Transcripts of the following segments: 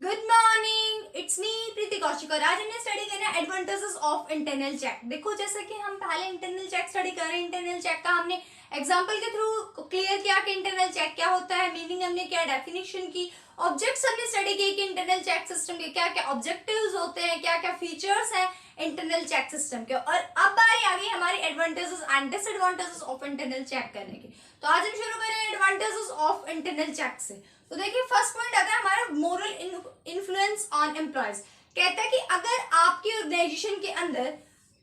Good morning, it's me प्रीति कौशिक और आज हमने स्टडी करना है एडवांटेजेस ऑफ इंटरनल चेक। देखो जैसे कि हम पहले इंटरनल चेक स्टडी कर रहे हैं, इंटरनल चेक का हमने एग्जांपल के थ्रू क्लियर किया कि इंटरनल चेक क्या होता है, मीनिंग हमने क्या डेफिनेशन की, ऑब्जेक्ट्स हमने स्टडी किए कि इंटरनल चेक सिस्टम के क्या क्या ऑब्जेक्टिव्स होते हैं, क्या क्या फीचर्स हैं इंटरनल चेक सिस्टम के। और अब बारी आ गई हमारी advantages and disadvantages of internal check करने की। तो आज हम शुरू करें एडवांटेजेस ऑफ इंटरनल चेक से। तो देखिए फर्स्ट पॉइंट अगर हमारा मोरल इन्फ्लुएंस ऑन एम्प्लॉयज, कहता है कि अगर आपकी ऑर्गेनाइजेशन के अंदर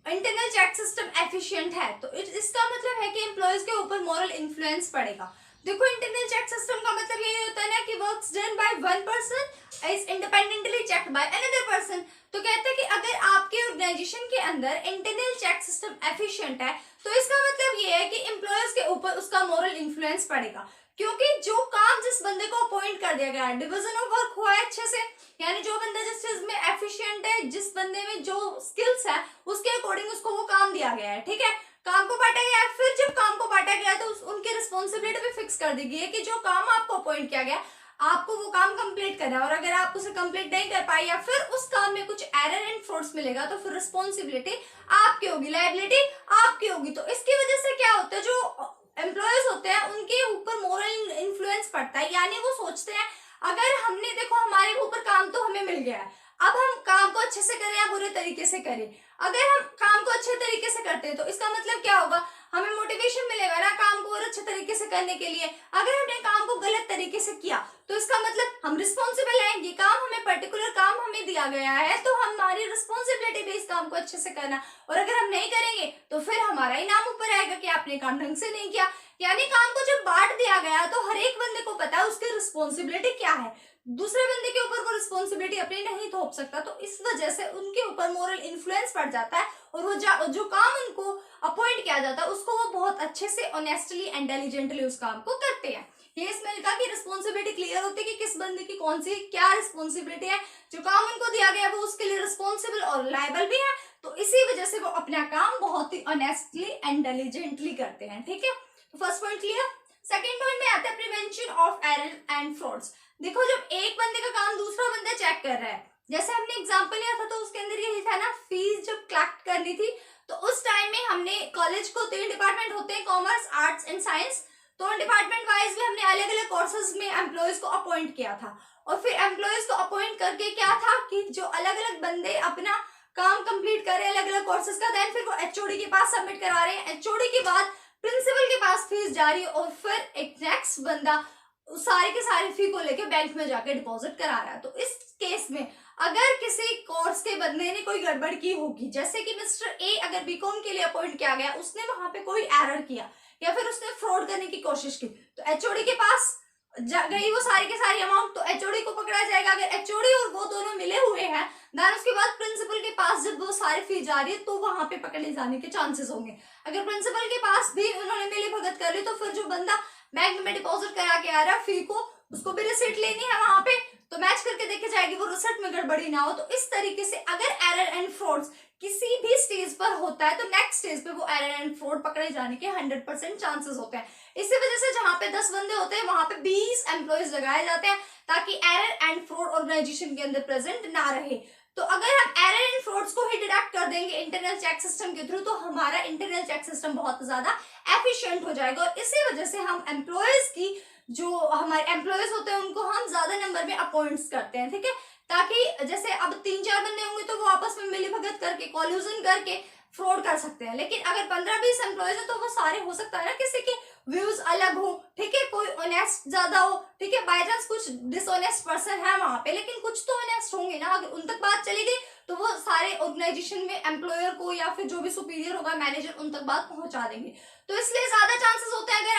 इंटरनल चेक सिस्टम एफिशिएंट है तो इसका मतलब है कि एम्प्लॉयज के ऊपर मोरल इन्फ्लुएंस पड़ेगा। देखो इंटरनल चेक सिस्टम का मतलब यही होता है ना कि works done by one person is independently checked by another person. तो कहते हैं कि अगर आपके ऑर्गेनाइजेशन के अंदर इंटरनल चेक सिस्टम एफिशिएंट है तो इसका मतलब ये है कि एम्प्लॉयज के ऊपर उसका मोरल इन्फ्लुएंस पड़ेगा, क्योंकि जो काम जिस बंदे को अपॉइंट कर दिया गया है, डिवीजन ऑफ वर्क हुआ है अच्छे से, यानी जो बंदा जिस चीज में एफिशिएंट है, जिस बंदे में जो स्किल्स है उसके अकॉर्डिंग उसको वो काम दिया गया है। ठीक है, काम को बांटा गया है। फिर जब काम को बांटा गया तो उनकी रिस्पॉन्सिबिलिटी भी फिक्स कर दी गई है कि जो काम आपको अपॉइंट किया गया आपको वो काम कंप्लीट करना है, और अगर आप उसे कंप्लीट नहीं कर पाए या फिर उस काम में कुछ एरर एंड फॉल्ट्स मिलेगा तो फिर रिस्पॉन्सिबिलिटी आपकी होगी, लायबिलिटी आपकी होगी। तो इसकी वजह से क्या होता है, जो एम्प्लॉयज होते हैं उनके ऊपर मोरल इन्फ्लुएंस पड़ता है, यानी वो सोचते हैं अगर हमने देखो हमारे ऊपर काम तो हमें मिल गया है, अब हम काम को अच्छे से करें या बुरे तरीके से करें। अगर हम काम को अच्छे तरीके से करते हैं तो इसका मतलब क्या होगा, हमें मोटिवेशन मिलेगा ना काम को और अच्छे तरीके से करने के लिए। अगर हमने काम को गलत तरीके से किया तो इसका मतलब हम रिस्पॉन्सिबल हैं, ये काम हमें पर्टिकुलर काम हमें दिया गया है तो हमारी रिस्पॉन्सिबिलिटी भी इस काम को अच्छे से करना, और अगर हम नहीं करेंगे तो फिर हमारा ही नाम ऊपर आएगा कि आपने काम ढंग से नहीं किया। यानी काम को जब बांट दिया गया तो हर एक बंदे को पता है उसकी रिस्पॉन्सिबिलिटी क्या है, दूसरे बंदे के ऊपर वो रिस्पॉन्सिबिलिटी अपनी नहीं थोप सकता। तो इस वजह से उनके ऊपर मोरल इन्फ्लुएंस पड़ जाता है और वो जो काम उनको अपॉइंट किया जाता है उसको वो बहुत अच्छे से ऑनेस्टली एंड डिलिजेंटली उस काम को करते हैं। ये इसमें लिखा कि रिस्पॉन्सिबिलिटी क्लियर होती है कि किस बंदे की कौन सी क्या रिस्पॉन्सिबिलिटी है, जो काम उनको दिया गया है वो उसके लिए रिस्पॉन्सिबल और लायबल भी है, तो इसी वजह से वो अपना काम बहुत ही ऑनेस्टली एंड डिलिजेंटली करते हैं। ठीक है, तो first point clear. Second point में आता है prevention of error and frauds. देखो जब एक बंदे का काम दूसरा बंदा चेक कर रहा है, जैसे हमने एग्जांपल लिया था तो उसके अंदर यही था ना, फीस जब कलेक्ट करनी थी तो उस टाइम में हमने कॉलेज को 3 डिपार्टमेंट होते हैं, कॉमर्स आर्ट्स एंड साइंस, तो डिपार्टमेंट वाइज में हमने अलग अलग कोर्सेज में एम्प्लॉयज को अपॉइंट किया था। और फिर एम्प्लॉयज को अपॉइंट करके क्या था कि जो अलग अलग बंदे अपना काम कंप्लीट कर रहे हैं अलग अलग कोर्सेज का, देन फिर वो एचओडी के पास सबमिट करा रहे हैं, एचओडी के बाद प्रिंसिपल के पास फीस जारी, और फिर एक नेक्स्ट बंदा सारे के सारे फी को लेके बैंक में जाके डिपॉजिट करा रहा है। तो इस केस में अगर किसी कोर्स के बंदे ने कोई गड़बड़ की होगी, जैसे कि मिस्टर ए अगर बीकॉम के लिए अपॉइंट किया गया, उसने वहां पे कोई एरर किया या फिर उसने फ्रॉड करने की कोशिश की, तो एचओडी के पास गई वो सारी के सारी अमाउंट, तो एचओडी को पकड़ा जाएगा। अगर एचओडी और वो दोनों मिले हुए हैं देन उसके बाद प्रिंसिपल के पास जब वो सारी फी जा रही है तो वहां पे पकड़े जाने के चांसेस होंगे। अगर प्रिंसिपल के पास भी उन्होंने मिली भगत कर ली तो फिर जो बंदा बैंक में डिपॉजिट करा के आ रहा है फी को, उसको भी रिसिट लेनी है वहां पे, तो मैच करके देखी जाएगी वो रिसिट में गड़बड़ी ना हो। तो इस तरीके से अगर एरर एंड फ्रॉड्स किसी भी स्टेज पर होता है तो नेक्स्ट स्टेज पे वो एरर एंड फ्रॉड पकड़े जाने के 100% चांसेस होते हैं। इसी वजह से जहां पे 10 बंदे होते हैं वहां पे 20 एम्प्लॉयज लगाए जाते हैं ताकि एरर एंड फ्रॉड ऑर्गेनाइजेशन के अंदर प्रेजेंट ना रहे। तो अगर हम एरर एंड फ्रॉड्स को ही डिडक्ट कर देंगे इंटरनल चेक सिस्टम के थ्रू तो हमारा इंटरनल चेक सिस्टम बहुत ज्यादा एफिशिएंट हो जाएगा, और इसी वजह से हम एम्प्लॉयज की जो हमारे एम्प्लॉयज होते हैं उनको हम ज्यादा नंबर में अपॉइंट्स करते हैं। ठीक है, ताकि जैसे अब 3-4 बंदे होंगे तो वो आपस में मिली भगत करके कॉल्यूजन करके फ्रॉड कर सकते हैं, लेकिन अगर 15-20 एम्प्लॉयज है तो वो सारे हो सकता है ना किसी के व्यूज अलग हो, ठीक है, कोई ऑनेस्ट ज्यादा हो, ठीक है, बाय चांस कुछ डिसऑनेस्ट पर्सन है वहां पे लेकिन कुछ तो ऑनेस्ट होंगे ना, अगर उन तक बात चली गई तो वो सारे ऑर्गेनाइजेशन में एम्प्लॉयर को या फिर जो भी सुपीरियर होगा मैनेजर उन तक बात पहुंचा देंगे। तो इसलिए ज्यादा चांसेस होते हैं अगर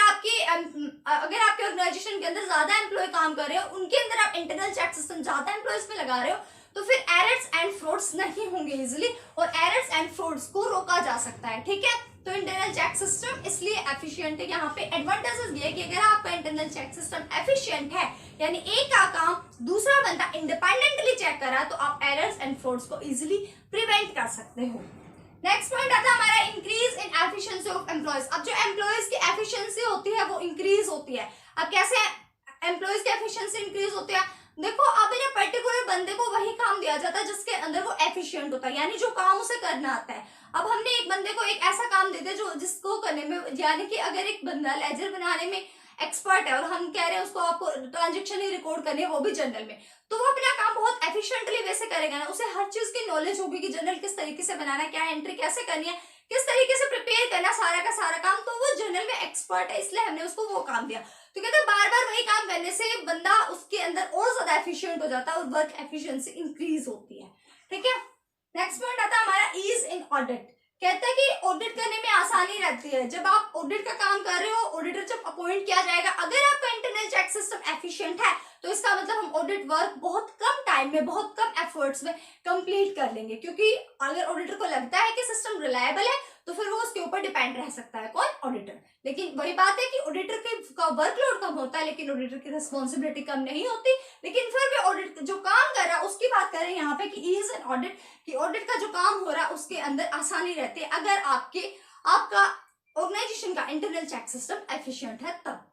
आपके ऑर्गेनाइजेशन के अंदर ज्यादा एम्प्लॉय काम कर रहे हो, उनके अंदर आप इंटरनल चेक सिस्टम ज्यादा एम्प्लॉयज में लगा रहे हो तो फिर एरर्स एंड फ्रॉड्स नहीं होंगे इजिली, और एरर्स एंड फ्रॉड्स को रोका जा सकता है। ठीक है, तो इंटरनल चेक सिस्टम इसलिए एफिशिएंट है। यहाँ पे एडवांटेजेस ये कि अगर आपका इंटरनल चेक सिस्टम एफिशिएंट है, यानी एक का काम दूसरा बंदा इंडिपेंडेंटली चेक कर रहा है, तो आप एरर्स एंड फ्रॉड्स को इजिली प्रिवेंट कर सकते हो। नेक्स्ट पॉइंट आता है हमारा increase in efficiency of employees. अब जो एम्प्लॉयज की एफिशिएंसी होती है वो इंक्रीज होती है। अब कैसे एम्प्लॉयज की एफिशिएंसी इंक्रीज होती है, देखो अब ना पर्टिकुलर बंदे को वही काम दिया जाता है जिसके अंदर वो एफिशिएंट होता है, यानी जो काम उसे करना आता है। अब हमने एक बंदे को एक ऐसा काम दे दिया जो जिसको करने में, यानी कि अगर एक बंदा लेजर बनाने में एक्सपर्ट है और हम कह रहे हैं उसको आपको ट्रांजेक्शन ही रिकॉर्ड करनी है वो भी जनरल में, तो वो अपना काम बहुत एफिशिएंटली वैसे करेगा ना, उसे हर चीज की नॉलेज होगी कि जनरल किस तरीके से बनाना है, क्या एंट्री कैसे करनी है, किस तरीके से प्रिपेयर करना सारा का सारा काम, तो वो जनरल में एक्सपर्ट है, इसलिए हमने उसको वो काम दिया। तो कहते हैं बार बार वही काम करने से बंदा उसके अंदर और ज्यादा एफिशिएंट हो जाता है और वर्क एफिशिएंसी इंक्रीज होती है। ठीक है, नेक्स्ट पॉइंट आता है हमारा ईज इन ऑडिट। कहता है कि ऑडिट करने में आसानी रहती है। जब आप ऑडिट का काम कर रहे हो, ऑडिटर जब अपॉइंट किया जाएगा, अगर आपका इंटरनल चेक सिस्टम एफिशिएंट है तो इसका मतलब हम ऑडिट वर्क बहुत कम टाइम में, बहुत कम एफर्ट्स में कंप्लीट कर लेंगे, क्योंकि अगर ऑडिटर को लगता है कि सिस्टम रिलायबल है तो फिर वो उसके ऊपर डिपेंड रह सकता है, कौन, ऑडिटर। लेकिन वही बात है कि ऑडिटर का वर्कलोड कम होता है लेकिन ऑडिटर की रिस्पॉन्सिबिलिटी कम नहीं होती, लेकिन फिर भी ऑडिट जो काम कर रहा है उसकी बात कर रहे हैं यहाँ पे कि ईज इन ऑडिट, कि ऑडिट का जो काम हो रहा है उसके अंदर आसानी रहती है अगर आपका ऑर्गेनाइजेशन का इंटरनल चेक सिस्टम एफिशिएंट है तब।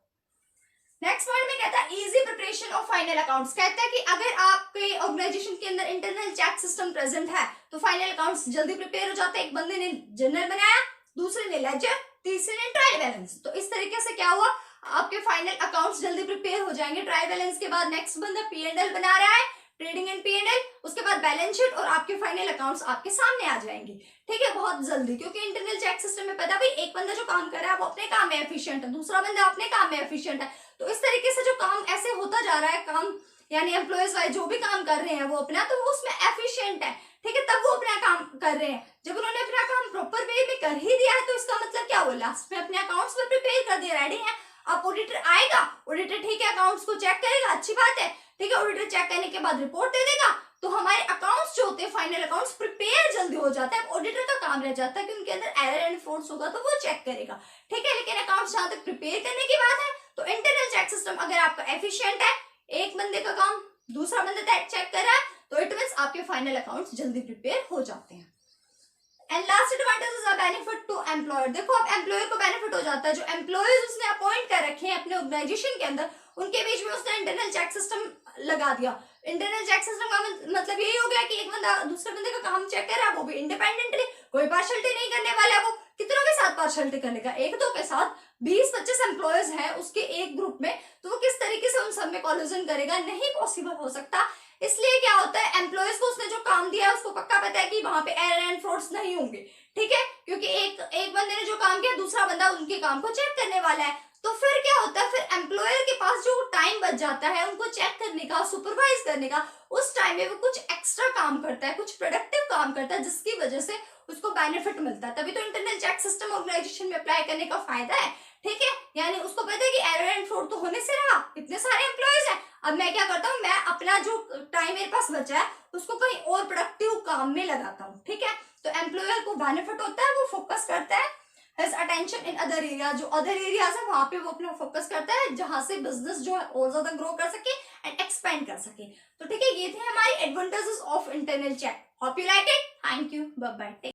नेक्स्ट पॉइंट में कहता है easy preparation of final accounts. कहता है कि अगर आपके ऑर्गेनाइजेशन के अंदर इंटरनल चेक सिस्टम प्रेजेंट है तो फाइनल अकाउंट्स जल्दी प्रिपेयर हो जाते हैं। एक बंदे ने जनरल बनाया, दूसरे ने लेजर, तीसरे ने ट्रायल बैलेंस, तो इस तरीके से क्या हुआ, आपके फाइनल अकाउंट्स जल्दी प्रिपेयर हो जाएंगे। ट्रायल बैलेंस के बाद नेक्स्ट बंदा P&L बना रहा है, ट्रेडिंग एंड P&L, उसके बाद बैलेंस शीट और आपके फाइनल अकाउंट्स आपके सामने आ जाएंगे। ठीक है, बहुत जल्दी, क्योंकि इंटरनल चेक सिस्टम में पता भाई एक बंदा जो काम कर रहा है वो अपने काम में एफिशिएंट है, दूसरा बंदा अपने काम में एफिशिएंट है, तो इस तरीके से जो काम ऐसे होता जा रहा है, काम यानी एम्प्लॉयज वाइज जो भी काम कर रहे हैं वो अपना, तो वो उसमें एफिशिएंट है। ठीक है, तब वो अपना काम कर रहे हैं। जब उन्होंने अपना काम प्रॉपर वे में कर ही दिया है तो इसका मतलब क्या हुआ, लास्ट में अपने अकाउंट्स में प्रिपेयर कर दिया, रेडी है। अब ऑडिटर आएगा, ऑडिटर ठीक है अकाउंट्स को चेक करेगा, अच्छी बात है, ठीक है, ऑडिटर चेक करने के बाद रिपोर्ट दे देगा, तो हमारे अकाउंट्स जो होते हैं फाइनल अकाउंट्स प्रिपेयर जल्दी हो जाता है। ऑडिटर का काम रह जाता है कि उनके अंदर एरर एंड फॉल्ट्स होगा तो वो चेक करेगा। ठीक है, लेकिन अकाउंट्स जहां तक प्रिपेयर करने की बात है तो इंटरनल चेक सिस्टम अगर आपका एफिशिएंट है, एक बंदे का काम दूसरा बंदा चेक कर रहा है, तो इट मींस आपके फाइनल अकाउंट्स जल्दी प्रिपेयर हो जाते हैं। And last advantage is a benefit to employer. देखो अब एम्प्लॉयर को बेनिफिट हो जाता है, जो एम्प्लॉयज उसने अपॉइंट कर रखे हैं अपने ऑर्गेनाइजेशन के अंदर, उनके बीच में उसने इंटरनल चेक सिस्टम लगा दिया। इंटरनल चेक सिस्टम का मतलब यही हो गया कि एक बंदा दूसरे बंदे का काम चेक कर रहा है, वो भी इंडिपेंडेंटली, कोई पार्शलिटी नहीं करने वाला है। वो कितनों के साथ पार्शलिटी करेगा, एक दो के साथ, 20-25 एम्प्लॉयज हैं उसके एक ग्रुप में, तो वो किस तरीके से उन सब में कोलिजन करेगा, नहीं पॉसिबल हो सकता। इसलिए क्या होता है, एम्प्लॉयज को उसने जो काम दिया है उसको पक्का पता है कि वहां पे एरर एंड फ्रॉड्स नहीं होंगे। ठीक है, क्योंकि एक बंदे ने जो काम किया दूसरा बंदा उनके काम को चेक करने वाला है, तो फिर क्या होता है, फिर एम्प्लॉयर के पास जो टाइम बच जाता है उनको चेक करने का, सुपरवाइज करने का, उस टाइम में वो कुछ एक्स्ट्रा काम करता है, कुछ प्रोडक्टिव काम करता है, जिसकी वजह से उसको बेनिफिट मिलता है। तभी तो इंटरनल चेक सिस्टम ऑर्गेनाइजेशन में अप्लाई करने का फायदा है। ठीक है, यानी उसको पता है कि एरर एंड फ्रॉड तो होने से रहा, इतने सारे एम्प्लॉयज हैं, अब मैं क्या करता हूँ, मैं अपना जो टाइम मेरे पास बचा है उसको कहीं और प्रोडक्टिव काम में लगाता हूँ। ठीक है, तो एम्प्लॉयर को बेनिफिट होता है, वो फोकस करता है his attention in other area, जो अदर एरियाज है वहां पे वो अपना फोकस करता है, जहां से बिजनेस जो है और ज्यादा ग्रो कर सके एंड एक्सपेंड कर सके। तो ठीक है, ये थे हमारी advantages of internal check. Hope you like it, thank you, bye bye.